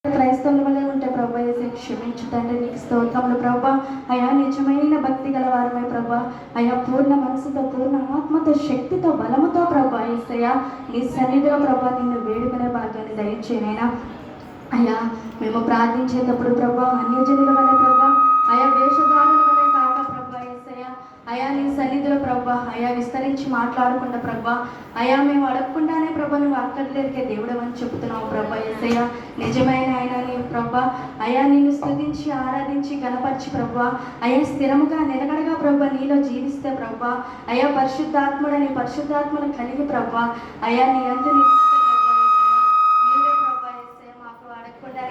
క్రైస్తవుల వల్లే ఉంటే ప్రభా ఏసే క్షమించు తండ్రి. నీకు స్తోత్రములు ప్రభా. అయా నిజమైన భక్తి గల వారమే ప్రభా. అయా పూర్ణ మనసుతో, పూర్ణ ఆత్మతో, శక్తితో, బలముతో ప్రభా ఏసయ్యా నీ సన్నిధిలో ప్రభా నిన్ను వేడుకునే భాగ్యాన్ని దయచేయనైనా. అయా మేము ప్రార్థించేటప్పుడు ప్రభా అన్యజనుల వల్ల ప్రభా, అయా వేషధారుల వల్ల కాక ప్రభా ఏసయ్యా అయా నీ సన్నిధిలో ప్రభా అయా విస్తరించి మాట్లాడకుండా ప్రభా, అయా మేము అడగకుండానే ప్రభా నువ్వు అక్కర్లేరికే దేవుడు అని చెబుతున్నావు ప్రభా ఏసయ్యా. నిజమైన ఆయన నీ ప్రభా అయా నిన్ను స్తుతించి ఆరాధించి గణపరిచి ప్రభా అయా స్థిరముగా నిలకడగా ప్రభా నీలో జీవిస్తే ప్రభా అయా పరిశుద్ధాత్ముడని పరిశుద్ధాత్మను కలిగి ప్రభా అయా నీ అందు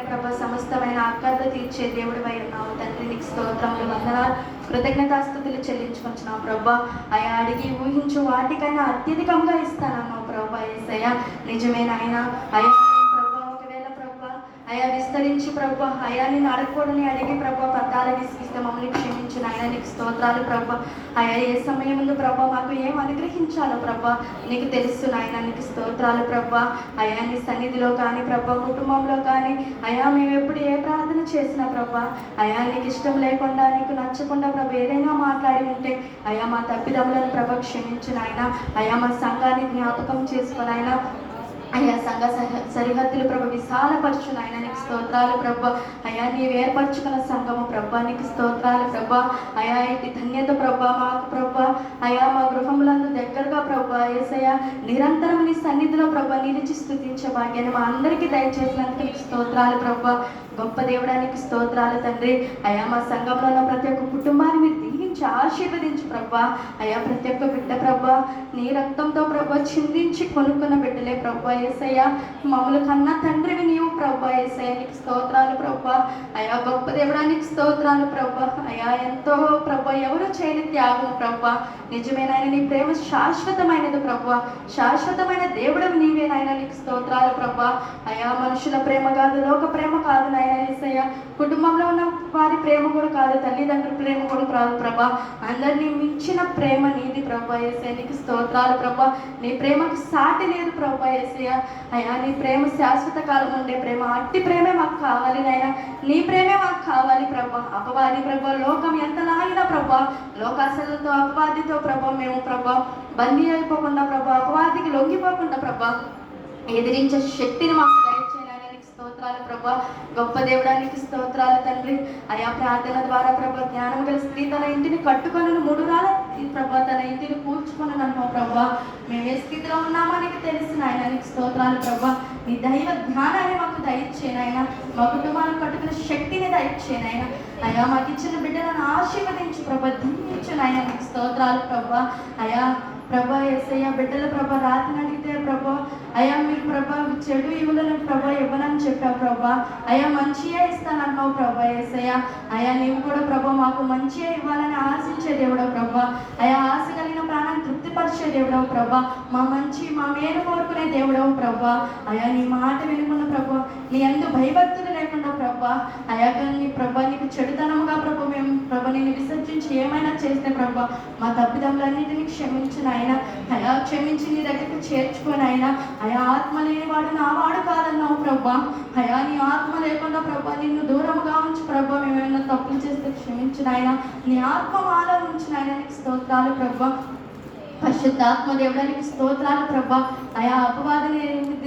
ప్రభా సమస్తమైన ఆకర్లు తీర్చే దేవుడివై ఉన్నావు తండ్రి. నీకు స్తోత్రములు, వందనాలు, కృతజ్ఞతాస్తుతులు చెల్లించుకొచ్చున్నావు ప్రభా. అయా అడిగి ఊహించు వాటికన్నా అత్యధికంగా ఇస్తానన్నావు ప్రభా యేసయ్యా. నిజమైన ఆయన అయా ప్రభా ఒకవేళ ప్రభా అయా విస్తరించి ప్రభా అయా నేను అడగకూడని అడిగి ప్రభా పద్దాలు విసిగిస్తే మమ్మల్ని క్షమించిన ఆయన. నీకు స్తోత్రాలు ప్రభా. అయా ఏ సమయం ముందు ప్రభా మాకు ఏం అనుగ్రహించాలో ప్రభా నీకు తెలుసు నాయన. నీకు స్తోత్రాలు ప్రభా. అయా నీ సన్నిధిలో కానీ ప్రభా కుటుంబంలో కానీ అయా మేము ఎప్పుడు ఏ ప్రార్థన చేసినా ప్రభా అయా నీకు ఇష్టం లేకుండా నీకు నచ్చకుండా ప్రభా ఏదైనా మాట్లాడి ఉంటే అయా మా తప్పిదములను ప్రభా క్షమించిన ఆయన. అయా మా సంఘాన్ని జ్ఞాపకం చేసుకుని ఆయన. అయ్యా సంఘ సరిహద్దులు ప్రభ విశాలపరచు నాయన. నీకు స్తోత్రాలు ప్రభా. అయా నీవు ఏర్పరచుకున్న సంఘము ప్రభా నీకు స్తోత్రాలు ప్రభా. అయా ఇది ధన్యత ప్రభా మాకు ప్రభా. అయా మా గృహములందు దగ్గరగా ప్రభా యేసయ్యా నిరంతరం నీ సన్నిధిలో ప్రభా నిలిచి స్తుతించే భాగ్యాన్ని మా అందరికీ దయచేసినందుకు నీకు స్తోత్రాలు ప్రభా. గొప్ప దేవుడానికి స్తోత్రాలు తండ్రి. అయా మా సంఘంలో ఉన్న ప్రతి ఒక్క కుటుంబాన్ని మీరు దీవించి ఆశీర్వదించు ప్రభా. అయా ప్రతి ఒక్క బిడ్డ ప్రభా నీ రక్తంతో ప్రభా చిందించి కొనుక్కున్న బిడ్డలే ప్రభా యేసయ్యా. మమ్మల్ని కన్నా తండ్రివి నీవు ప్రభా యేసయ్యా. నీకు స్తోత్రాలు ప్రభా. అయా గొప్ప దేవుడానికి స్తోత్రాలు ప్రభా. అయా ఎంతో ప్రభా ఎవరు చేయని త్యాగం ప్రభా. నిజమైన నీ ప్రేమ శాశ్వతమైనది ప్రభా. శాశ్వతమైన దేవుడు నీవేనాయన. నీకు స్తోత్రాలు ప్రభా. అయా మనుషుల ప్రేమ కాదు, లోక ప్రేమ కాదు నాయన యేసయ్యా. కుటుంబంలో ఉన్న వారి ప్రేమ కూడా కాదు, తల్లిదండ్రుల ప్రేమ కూడా కాదు ప్రభా. అందరినీ మించిన ప్రేమ నీది ప్రభా యేసయ్యా. నీకు స్తోత్రాలు ప్రభా. నీ ప్రేమకు సాటి లేదు ప్రభా యేసయ్యా. అయా నీ ప్రేమ శాశ్వత కాలం ఉండే ప్రేమ. అట్టి ప్రేమే మాకు కావాలి నాయన. నీ ప్రేమే మాకు కావాలి ప్రభా. అపవాది ప్రభా లోకం ఎంత లాగినా ప్రభా లోకాశలతో అపవాదితో ప్రభా మేము ప్రభా బందీ అయిపోకుండా ప్రభా అపవాదికి లొంగిపోకుండా ప్రభా ఎదిరించే శక్తిని మాకు దయచేయడానికి స్తోత్రాలు ప్రభా. గొప్ప దేవుడానికి స్తోత్రాలు తండ్రి. అయా ప్రార్థన ద్వారా ప్రభా జ్ఞానం గల స్త్రీ తన ఇంటిని కట్టుకొని 3 రాళ్ళ ప్రభా తన ఇంటిని కూర్చుకొని అన్నావు ప్రభా. మేము ఏ స్థితిలో ఉన్నామో నీకు తెలిసిన ఆయన. నీకు స్తోత్రాలు ప్రభా. నీ దైవ జ్ఞానాన్ని మాకు దయచేయనైనా. మా కుటుంబాన్ని కట్టుకునే శక్తిని దయచేయనైనా. అయా మాకు ఇచ్చిన బిడ్డలను ఆశీర్వదించు ప్రభా, దీవించు నాయన. నీకు స్తోత్రాలు ప్రభా. అయా ప్రభా యేసయ్యా బిడ్డల ప్రభా రాత్రి అడిగితే ప్రభా అయా మీరు ప్రభా చెడు ఇవ్వలను ప్రభా ఇవ్వనని చెప్పావు ప్రభా. అయా మంచిగా ఇస్తానన్నావు ప్రభా యేసయ్యా. అయా నీవు కూడా ప్రభా మాకు మంచిగా ఇవ్వాలని ఆశించే దేవుడవు ప్రభా. అయా ఆశ కలిగిన ప్రాణాన్ని తృప్తిపరిచే దేవుడవు ప్రభా. మా మంచి మా మేలు కోరుకునే దేవుడవు ప్రభా. అయా నీ మాట వినుకున్న ప్రభా నీ అందు భయభక్తులు లేకుండా ప్రభా అయా నీ ప్రభా నీకు చెడుతనముగా ప్రభా మేము ప్రభా నేను విసర్జించి ఏమైనా చేస్తే ప్రభా మా తప్పిదములన్నింటినీ క్షమించిన ఆయన. అయా క్షమించి నీ దగ్గరికి చేర్చుకొని ఆయన. అయా ఆత్మ లేనివాడు నా వాడు కాదన్నావు ప్రభా. అయా నీ ఆత్మ లేకుండా ప్రభా నిన్ను దూరముగా ఉంచి ప్రభా మేమేమైనా తప్పులు చేస్తే క్షమించిన ఆయన. నీ ఆత్మ మాలో ఉంచిన ఆయన. నీకు స్తోత్రాలు ప్రభా. పరిశుద్ధాత్మ దేవుడానికి స్తోత్రాలు ప్రభా. అయా అపవాదిని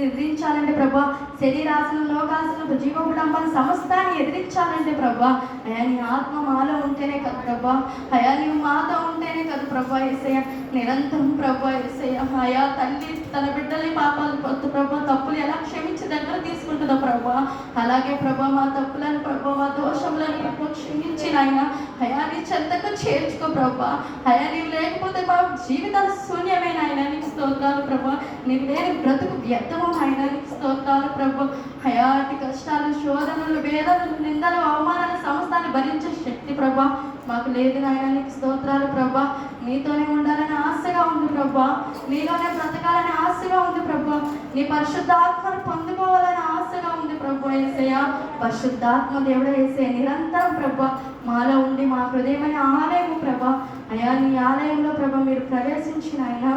ఎదిరించాలంటే ప్రభా శరీరాసనం లోకాసనం జీవకుడంబాన్ని సమస్తాన్ని ఎదిరించాలంటే ప్రభా అయా నీ ఆత్మ మాలో ఉంటేనే కదా ప్రభా. అయా నీవు మాతో ఉంటేనే కదా ప్రభా యేసయ్యా. నిరంతరం ప్రభా యేసయ్యా. అయా తల్లి తన బిడ్డల్ని పాపాలు పొత్తు ప్రభా తప్పులు ఎలా క్షమించి దగ్గర తీసుకుంటుందో ప్రభా అలాగే ప్రభా మా తప్పులను ప్రభా మా దోషములను ప్రభా క్షమించిన ఆయన. అయా నీ చెంతకు చేర్చుకో ప్రభా. అయా నీవు లేకపోతే మా జీవితాలు శూన్యమైన ఆయన. నీకు స్తోత్రాలు ప్రభా. నీకు లేని బ్రతుకు వ్యర్థము ఆయన. నీకు స్తోత్రాలు ప్రభా. హయాటి కష్టాలు శోధనలు వేదనలు నిందలు అవమానాలు సమస్తాన్ని భరించే శక్తి ప్రభా మాకు లేదు నాయన. నీకు స్తోత్రాలు ప్రభా. నీతోనే ఉండాలని ఆశగా ఉంది ప్రభా. నీలోనే బ్రతకాలని ఆశగా ఉంది ప్రభా. నీ పరిశుద్ధాత్మను పొందుకోవాలని ఆశగా ఉంది ప్రభా యేసయ్యా. పరిశుద్ధాత్మ దేవుడు యేసయ్య నిరంతరం ప్రభా మాలో ఉండి మా హృదయమైన ఆలయము ప్రభా. అయా నీ ఆలయంలో ప్రభా మీరు ప్రవేశించిన ఆయన.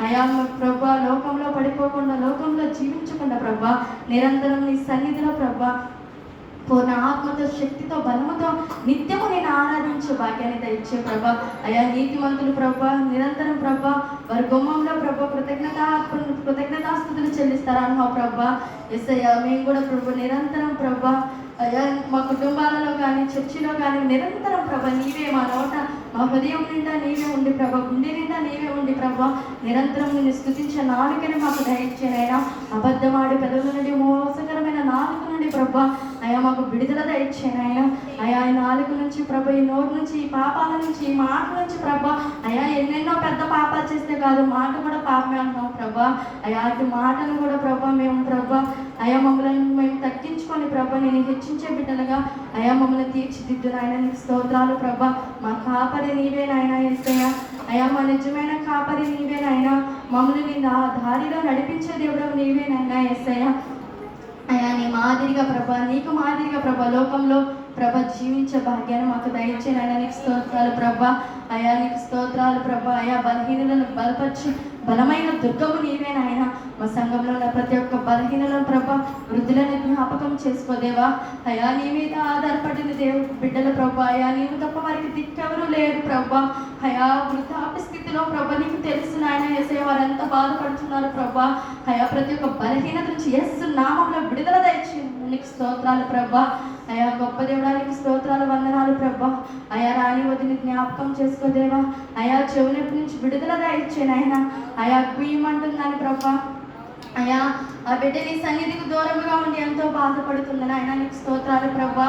అయా ప్రభా లోకంలో పడిపోకుండా లోకంలో జీవించకుండా ప్రభా నిరంతరం నీ సన్నిధిలో ప్రభా పూర్ణ ఆత్మతో, శక్తితో, బలముతో నిత్యము నేను ఆరాధించే భాగ్యాన్ని దయచే ప్రభా. అయా నీతిమంతులు ప్రభా నిరంతరం ప్రభా వారి గుమ్మంలో ప్రభా కృతజ్ఞతాస్తుతులు చెల్లిస్తారా అన్నావు ప్రభా. యేసయ్యా మేము కూడా ప్రభు నిరంతరం ప్రభా అయ్యా మా కుటుంబాలలో కానీ చర్చిలో కానీ నిరంతరం ప్రభా నీవే మా నోట మా హృదయం నిండా నీవే ఉండి ప్రభా, గుండె నిండా నీవే ఉండి ప్రభా నిరంతరం నిన్ను స్తుతించే నాలుకని మాకు దయచేనైనా. అబద్ధమాడి పెదవుల నుండి మోసకరమైన నాలుక నుండి ప్రభా అయా మాకు విడుదల దయచేనైనా. అయా ఈ నాలుక నుంచి ప్రభా, ఈ నోరు నుంచి, ఈ పాపాల నుంచి, ఈ మాట నుంచి ప్రభా అయా ఎన్నెన్నో పెద్ద పాపాలు చేస్తే కాదు మాట కూడా పాపమే అంటున్నాం ప్రభా. అయా అటు మాటను కూడా ప్రభా మేము ప్రభా అయా మమ్మల్ని మేము తగ్గించుకొని ప్రభా నేను హెచ్చించే బిడ్డలుగా అయా మమ్మల్ని తీర్చిదిద్దు నాయన. నీకు స్తోత్రాలు ప్రభా. మా కాపరి నీవే నాయన యేసయ్యా. అయా మా నిజమైన కాపరి నీవే నాయన. మమ్మల్ని నీ దారిలో నడిపించే దేవుడు నీవే నాయన యేసయ్యా. అయా నీ మాదిరిగా ప్రభా, నీకు మాదిరిగా ప్రభా లోకంలో ప్రభా జీవించే భాగ్యాన్ని మాకు దయచేనైనా. నీకు స్తోత్రాలు ప్రభా. అయా నీకు స్తోత్రాలు ప్రభా. అయా బలహీనులను బలపరిచి బలమైన దుర్గము నీవే నాయన. మా సంఘంలో ఉన్న ప్రతి ఒక్క బలహీనలను ప్రభా వృద్ధులను జ్ఞాపకం చేసుకోదేవా. అయా నీ మీద ఆధారపడిన బిడ్డల ప్రభా అయా నీవు తప్ప వారికి దిక్కెవరూ లేరు ప్రభా. అయా వృద్ధాప్య స్థితిలో ప్రభా నీకు తెలుసు నాయన యేసయ్య వారెంత బాధపడుతున్నారు ప్రభా. అయా ప్రతి ఒక్క బలహీనత నుంచి యేసు నామంలో విడుదల దయచేయండి. నీకు స్తోత్రాలు ప్రభా. అయా గొప్ప దేవుడానికి స్తోత్రాలు, వందనాలు ప్రభా. అయా రాణి వదిని జ్ఞాపకం చేసుకోదేవా. అయా చెవునొప్పి నుంచి విడుదల దయచేయను ఆయన. అయా గుయ్యమంటుందని ప్రభా. అయా ఆ బిడ్డ నీ సన్నిధికి దూరంగా ఉండి ఎంతో బాధపడుతుందని ఆయన. నీకు స్తోత్రాలు ప్రభా.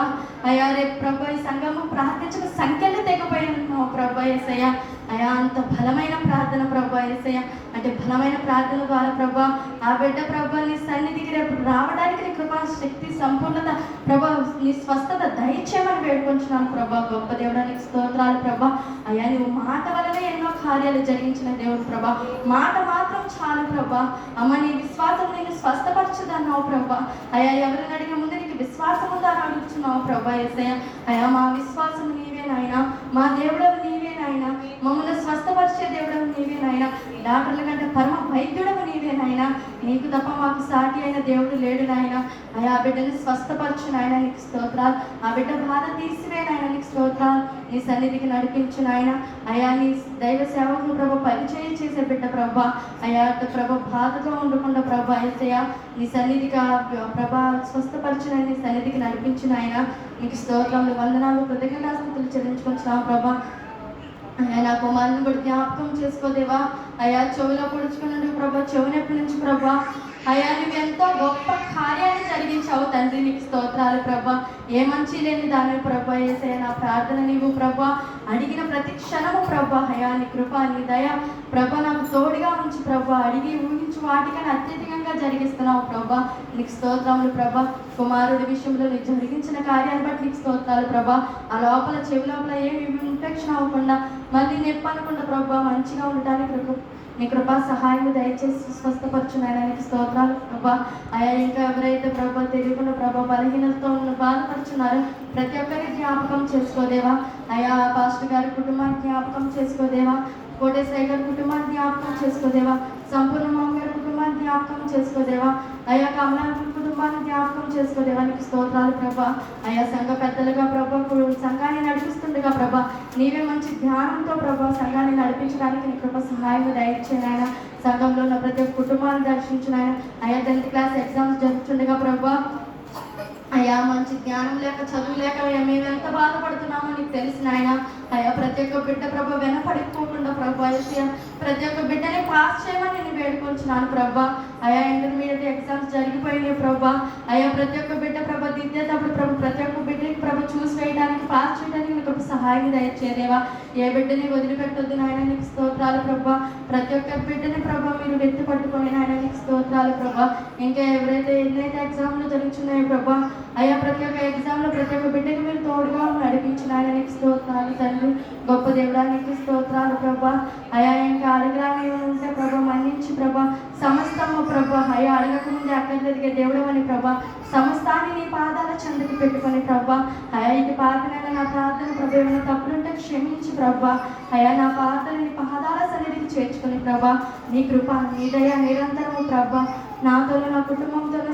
అయా రేపు ప్రభా ఈ సంఘము ప్రార్థించక సంఖ్యలు తెగపోయి ఉంటున్నావు ప్రభా యేసయ్య. అయా అంత బలమైన ప్రార్థన ప్రభా యేసయ్య. అంటే బలమైన ప్రార్థన ద్వారా ప్రభా ఆ బిడ్డ ప్రభా నీ సన్నిధికి రేపు రావడానికి నీ కృపా, శక్తి, సంపూర్ణత ప్రభా నీ స్వస్థత దయచేయమని వేడుకొంచున్నాను ప్రభా. గొప్ప దేవుడా నీకు స్తోత్రాలు ప్రభా. అయా నువ్వు మాట వలనే ఎన్నో కార్యాలు జరిగించిన దేవుడు ప్రభా. మాట మాత్రం చాలు ప్రభా. అమ్మ నీ విశ్వాసం నేను స్వస్థపరచదన్నావు ప్రభా. అయా ఎవరిని అడిగే ముందు నీకు విశ్వాసం ఉందని అడుగుతున్నావు ప్రభా యేసయ్య. అయా మా విశ్వాసం నీవే నాయన. మా దేవుడవు నీవే నాయన. మమ్మల్ని స్వస్థపరిచే దేవుడవు నీవే నాయన. డాక్టర్ల కంటే పరమ వైద్యుడవు నీవే నాయన. నీకు తప్ప మాకు సాటి అయిన దేవుడు లేడు నాయన. అయా ఆ బిడ్డని స్వస్థపరచు నాయన. నీకు స్తోత్రాలు. ఆ బిడ్డ బాధ తీసివే నాయన. నీకు స్తోత్రాలు. నీ సన్నిధికి నడిపించు నాయన. అయా నీ దైవ సేవకులు ప్రభ పరిచయం చేసే బిడ్డ ప్రభా. అయా ప్రభ బాధతో ఉండకుండా ప్రభా యేసయ్య నీ సన్నిధిగా ప్రభా స్వస్థపరచిన నీ సన్నిధికి నడిపించిన ఆయన. నీకు స్తోత్రములు, వందనాలు, కృతజ్ఞతాస్తుతులు చెల్లించుకుంటున్నావు ప్రభా. అయా నా కుమారుని కూడా జ్ఞాపకం చేసుకోదేవా. అయా చెవిలో పొడుచుకున్నాడు ప్రభా, చెవినొప్పి నుంచి ప్రభా. అయా నువ్వు ఎంతో గొప్ప కార్యాన్ని జరిగించావు తండ్రి. నీకు స్తోత్రాలు ప్రభా. ఏ మంచి లేని దాని ప్రభా యేసయ్య నా ప్రార్థన నీవు ప్రభా అడిగిన ప్రతి క్షణము ప్రభా అయా నీ కృప, నీ దయ ప్రభా నాకు తోడుగా ఉంచి ప్రభా అడిగి ఊహించి వాటికన్నా అత్యధికంగా జరిగిస్తున్నావు ప్రభా. నీకు స్తోత్రములు ప్రభా. కుమారుడి విషయంలో నీకు జరిగించిన కార్యాన్ని బట్టి నీకు స్తోత్రాలు ప్రభా. ఆ లోపల చెవి లోపల ఏమి ఇన్ఫెక్షన్ అవ్వకుండా మళ్ళీ నొప్పి అనకుండా ప్రభా మంచిగా ఉండటానికి నీ కృపా సహాయం దయచేసి స్వస్థపరచున్నాయన. నీకు స్తోత్రాలు ప్రభా. అయా ఇంకా ఎవరైతే ప్రభా తెలియకుండా ప్రభా బలహీనతతో బాధపడుచున్నారో ప్రతి ఒక్కరికి జ్ఞాపకం చేసుకోదేవా. అయా పాస్టర్ గారి కుటుంబాన్ని జ్ఞాపకం చేసుకోదేవా. కోటేశ్వర గారి కుటుంబాన్ని జ్ఞాపకం చేసుకోదేవా. సంపూర్ణ మామ గారి కుటుంబాన్ని జ్ఞాపకం చేసుకోదేవా. అయా కమలాంటి కుటుంబాన్ని జ్ఞాపకం చేసుకోదేవా. నీకు స్తోత్రాలు ప్రభా. అయా సంఘ పెద్దలుగా ప్రభా సంఘాన్ని నడిపిస్తుండగా ప్రభా నీవే మంచి ధ్యానంతో ప్రభా సంఘాన్ని నడిపించడానికి నీ కృప సహాయం దయచేయనాయన. సంఘంలో ఉన్న ప్రతి ఒక్క కుటుంబాన్ని దర్శించినాయన. అయా 10th క్లాస్ ఎగ్జామ్స్ జరుగుతుండగా ప్రభా అయా మంచి జ్ఞానం లేక, చదువు లేక మేము ఎంత బాధపడుతున్నామో నీకు తెలిసిన ఆయన. అయా ప్రతి ఒక్క బిడ్డ ప్రభా వెనపడిపోకుండా ప్రభా ప్రతి ఒక్క బిడ్డని పాస్ చేయమని నేను వేడుకొంచున్నాను ప్రభా. అయా ఇంటర్మీడియట్ ఎగ్జామ్స్ జరిగిపోయినాయి ప్రభా. అయా ప్రతి ఒక్క బిడ్డ ప్రభా దిద్దేటప్పుడు ప్రభు ప్రతి ఒక్క బిడ్డని ప్రభు చూసి వేయడానికి, పాస్ చేయడానికి నీకు సహాయం దయచేదేవా. ఏ బిడ్డని వదిలిపెట్టొద్దు నాయన. నీకు స్తోత్రాలు ప్రభా. ప్రతి ఒక్క బిడ్డని ప్రభా మీరు వెత్తి పట్టుకొని నాయన. నీకు స్తోత్రాలు ప్రభా. ఇంకా ఎన్నైతే ఎగ్జామ్లు జరుగుతున్నాయో ప్రభా అయా ప్రతి ఒక్క ఎగ్జామ్లో ప్రతి ఒక్క బిడ్డకి మీరు తోడుగా నడిపించిన ఆయన. నీకు స్తోత్రాలు తండ్రి. గొప్ప దేవుడా నీకు స్తోత్రాలు ప్రభా. అయా ఇంకా అడగరాని ఉంటే ప్రభా మన్నించి ప్రభా సమస్తము ప్రభా అయా అడగకముందే అక్కడ జరిగే దేవుడు అని ప్రభా సమస్తాన్ని నీ పాదాల చెంతకి పెట్టుకొని ప్రభా అయా ఇది ప్రార్థన నా ప్రార్థన ప్రభా ఏమైనా తప్పులుంటే క్షమించి ప్రభా అయా నా ప్రార్థన నీ పాదాల సన్నిధికి చేర్చుకొని ప్రభా నీ కృప, నీ దయ నిరంతరము ప్రభా నాతోనూ నా కుటుంబంతోనూ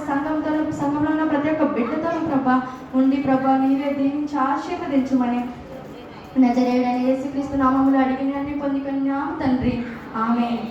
సంఘంలో ఉన్న ప్రతి ఒక్క బిడ్డతోనూ ప్రభా ఉండి ప్రభా నీవే దీవించి ఆశీర్వదించమని నజరేయుడైన యేసుక్రీస్తు నామములో అడిగిన పొందుకున్నాము తండ్రి. ఆమేన్.